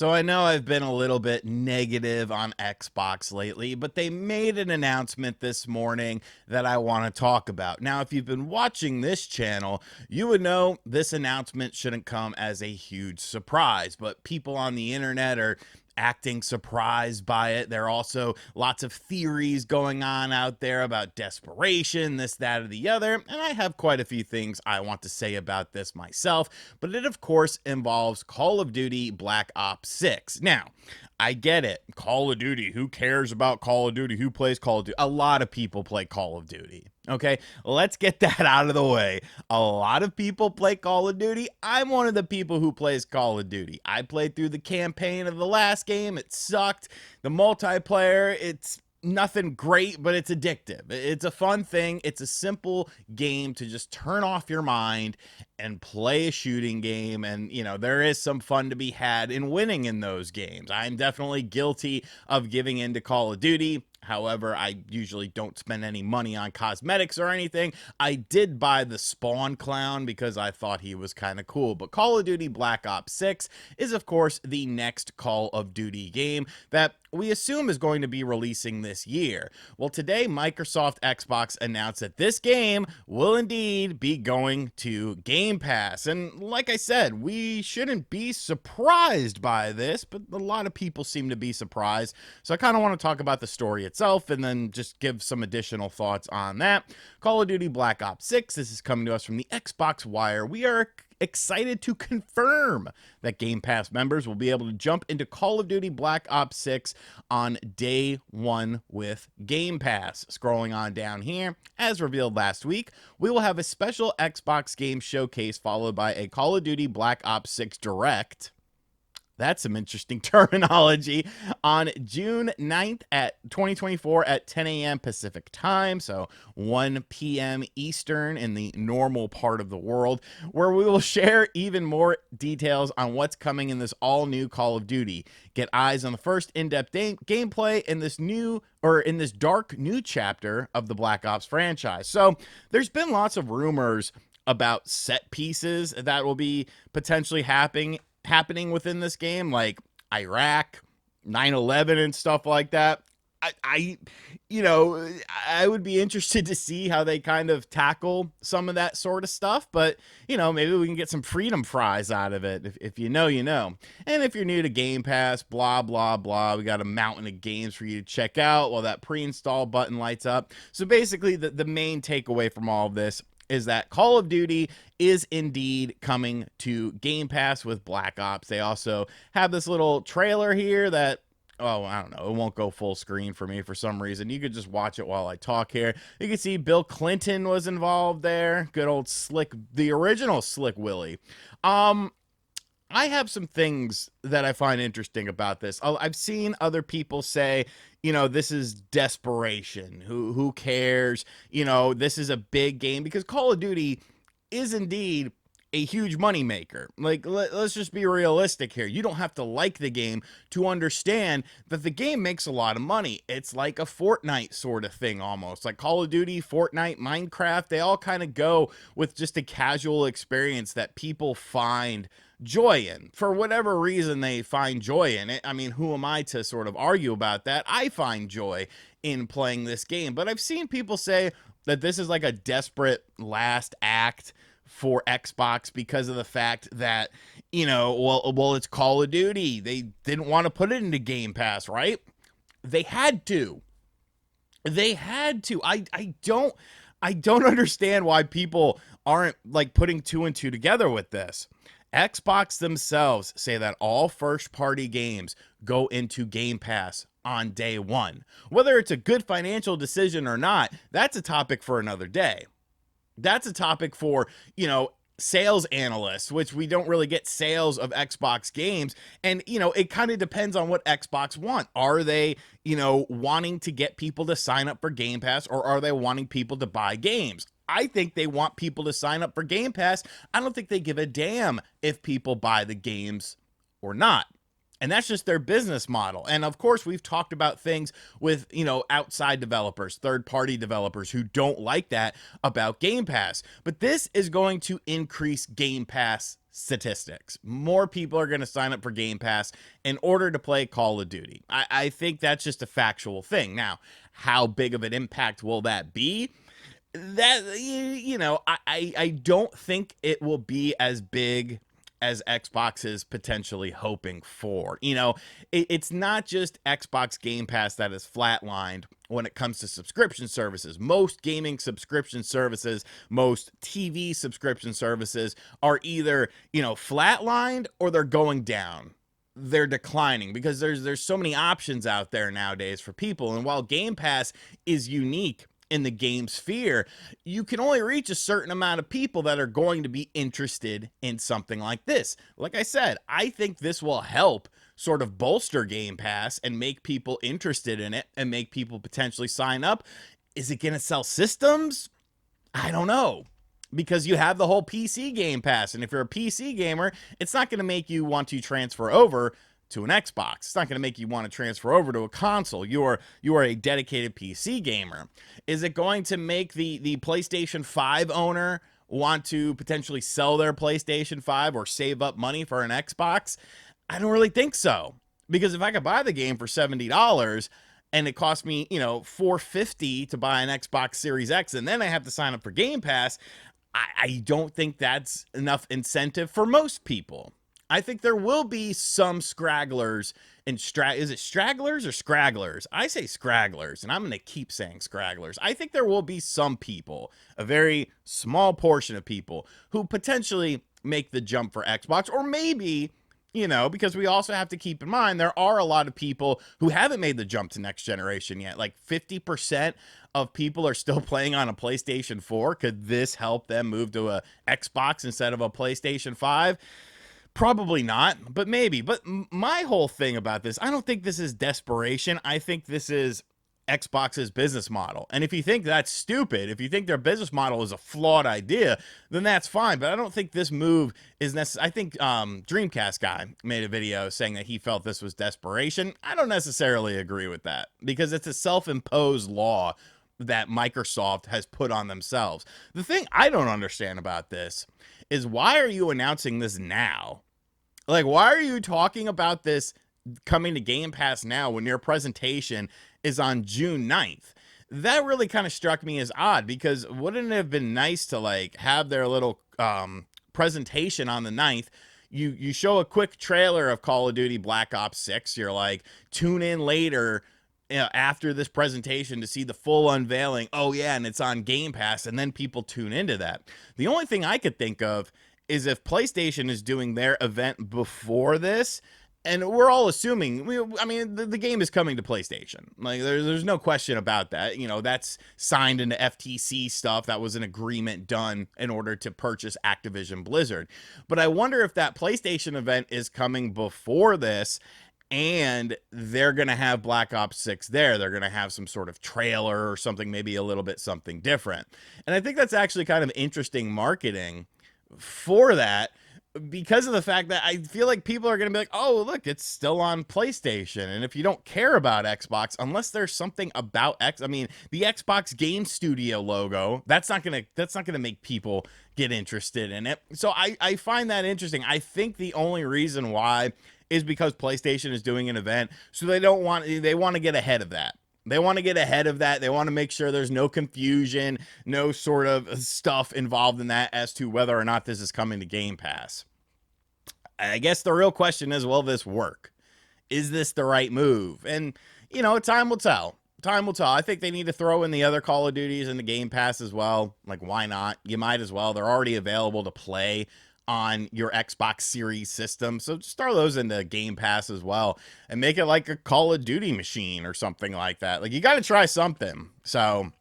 So I know I've been a little bit negative on Xbox lately, but they made an announcement this morning that I want to talk about. Now, if you've been watching this channel, you would know this announcement shouldn't come as a huge surprise, but people on the internet are acting surprised by it. There are also lots of theories going on out there about desperation, this, that, or the other, and I have quite a few things I want to say about this myself, but it of course involves Call of Duty Black Ops 6. Now, I get it. Call of Duty. Who cares about Call of Duty? Who plays Call of Duty? A lot of people play Call of Duty. Okay, let's get that out of the way. A lot of people play Call of Duty. I'm one of the people who plays Call of Duty. I played through the campaign of the last game. It sucked. The multiplayer, it's nothing great, but it's addictive. It's a fun thing. It's a simple game to just turn off your mind and play a shooting game. And, you know, there is some fun to be had in winning in those games. I'm definitely guilty of giving into Call of Duty. However, I usually don't spend any money on cosmetics or anything. I did buy the Spawn clown because I thought he was kind of cool. But Call of Duty Black Ops 6 is, of course, the next Call of Duty game that we assume is going to be releasing this year. Well, today, Microsoft Xbox announced that this game will indeed be going to Game Pass. And like I said, we shouldn't be surprised by this, but a lot of people seem to be surprised. So I kind of want to talk about the story itself and then just give some additional thoughts on that. Call of Duty Black Ops 6, this is coming to us from the Xbox Wire. We are excited to confirm that Game Pass members will be able to jump into Call of Duty Black Ops 6 on day one with Game Pass. Scrolling on down here, as revealed last week, we will have a special Xbox game showcase followed by a Call of Duty Black Ops 6 Direct. That's some interesting terminology on June 9th at 2024 at 10 a.m. Pacific time, so 1 p.m. Eastern in the normal part of the world, where we will share even more details on what's coming in this all-new Call of Duty. Get eyes on the first in-depth gameplay in this dark new chapter of the Black Ops franchise. So there's been lots of rumors about set pieces that will be potentially happening within this game, like Iraq, 9/11 and stuff like that. I would be interested to see how they kind of tackle some of that sort of stuff, but maybe we can get some freedom fries out of it. If you know, you know. And if you're new to Game Pass, blah, blah, blah, we got a mountain of games for you to check out while that pre-install button lights up. So basically the main takeaway from all of this is that Call of Duty is indeed coming to Game Pass with Black Ops. They also have this little trailer here that, I don't know, it won't go full screen for me for some reason. You could just watch it while I talk here. You can see Bill Clinton was involved there. Good old the original Slick Willie. I have some things that I find interesting about this. I've seen other people say, this is desperation. Who cares? This is a big game because Call of Duty is indeed a huge moneymaker. Like, let's just be realistic here. You don't have to like the game to understand that the game makes a lot of money. It's like a Fortnite sort of thing almost. Like Call of Duty, Fortnite, Minecraft, they all kind of go with just a casual experience that people find joy in. For whatever reason they find joy in it. I mean, who am I to sort of argue about that? I find joy in playing this game, but I've seen people say that this is like a desperate last act for Xbox because of the fact that, it's Call of Duty. They didn't want to put it into Game Pass, right? They had to. I don't understand why people aren't like putting two and two together with this. Xbox themselves say that all first-party games go into Game Pass on day one. Whether it's a good financial decision or not, that's a topic for another day. That's a topic for, sales analysts, which we don't really get sales of Xbox games. And, it kind of depends on what Xbox want. Are they, wanting to get people to sign up for Game Pass, or are they wanting people to buy games? I think they want people to sign up for Game Pass. I don't think they give a damn if people buy the games or not. And that's just their business model. And of course, we've talked about things with, outside developers, third-party developers who don't like that about Game Pass. But this is going to increase Game Pass statistics. More people are going to sign up for Game Pass in order to play Call of Duty. I think that's just a factual thing. Now, how big of an impact will that be? That, I don't think it will be as big as Xbox is potentially hoping for. It's not just Xbox Game Pass that is flatlined when it comes to subscription services. Most gaming subscription services, most TV subscription services are either, flatlined or they're going down. They're declining because there's so many options out there nowadays for people. And while Game Pass is unique in the game sphere, you can only reach a certain amount of people that are going to be interested in something like this. Like I said, I think this will help sort of bolster Game Pass and make people interested in it and make people potentially sign up. Is it going to sell systems? I don't know. Because you have the whole PC Game Pass. And if you're a PC gamer, it's not going to make you want to transfer over to an Xbox. It's not going to make you want to transfer over to a console. You are a dedicated PC gamer. Is it going to make the PlayStation 5 owner want to potentially sell their PlayStation 5 or save up money for an Xbox? I don't really think so. Because if I could buy the game for $70 and it cost me, $450 to buy an Xbox Series X, and then I have to sign up for Game Pass, I don't think that's enough incentive for most people. I think there will be some scragglers and is it stragglers or scragglers? I say scragglers, and I'm going to keep saying scragglers. I think there will be some people, a very small portion of people, who potentially make the jump for Xbox, or maybe, because we also have to keep in mind there are a lot of people who haven't made the jump to next generation yet. Like 50% of people are still playing on a PlayStation 4. Could this help them move to a Xbox instead of a PlayStation 5? Probably not, but maybe. But my whole thing about this, I don't think this is desperation. I think this is Xbox's business model. And if you think that's stupid, if you think their business model is a flawed idea, then that's fine. But I don't think this move is necessary. I think Dreamcast guy made a video saying that he felt this was desperation. I don't necessarily agree with that because it's a self-imposed law that Microsoft has put on themselves. The thing I don't understand about this is, why are you announcing this now? Like, why are you talking about this coming to Game Pass now when your presentation is on June 9th? That really kind of struck me as odd, because wouldn't it have been nice to have their little presentation on the 9th? You show a quick trailer of Call of Duty Black Ops 6. You're like, tune in later after this presentation to see the full unveiling. Oh yeah, and it's on Game Pass, and then people tune into that. The only thing I could think of is if PlayStation is doing their event before this, and we're all assuming, the game is coming to PlayStation. Like, there's no question about that. That's signed into FTC stuff. That was an agreement done in order to purchase Activision Blizzard. But I wonder if that PlayStation event is coming before this, and they're going to have Black Ops 6 there. They're going to have some sort of trailer or something, maybe a little bit something different. And I think that's actually kind of interesting marketing for that, because of the fact that I feel like people are going to be like, oh, look, it's still on PlayStation. And if you don't care about Xbox, unless there's something about the Xbox Game Studio logo, that's not going to make people get interested in it. So I find that interesting. I think the only reason why is because PlayStation is doing an event, so they want to get ahead of that. They want to get ahead of that. They want to make sure there's no confusion, no sort of stuff involved in that as to whether or not this is coming to Game Pass. I guess the real question is, will this work? Is this the right move? And, time will tell. Time will tell. I think they need to throw in the other Call of Duties in the Game Pass as well. Like, why not? You might as well. They're already available to play on your Xbox Series system, so just throw those into Game Pass as well and make it like a Call of Duty machine or something like that. Like, you got to try something. So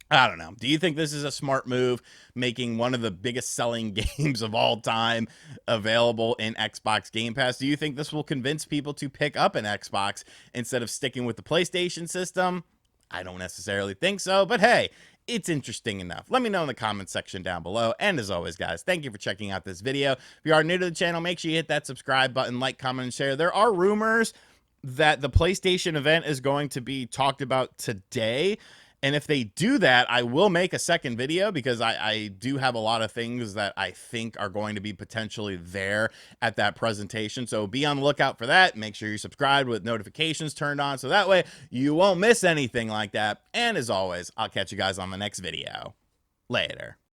I don't know. Do you think this is a smart move, making one of the biggest selling games of all time available in Xbox Game Pass? Do you think this will convince people to pick up an Xbox instead of sticking with the PlayStation system? I don't necessarily think so, but hey, it's interesting enough. Let me know in the comment section down below. And as always, guys, thank you for checking out this video. If you are new to the channel, make sure you hit that subscribe button, like, comment, and share. There are rumors that the PlayStation event is going to be talked about today. And if they do that, I will make a second video because I do have a lot of things that I think are going to be potentially there at that presentation. So be on the lookout for that. Make sure you're subscribed with notifications turned on so that way you won't miss anything like that. And as always, I'll catch you guys on the next video. Later.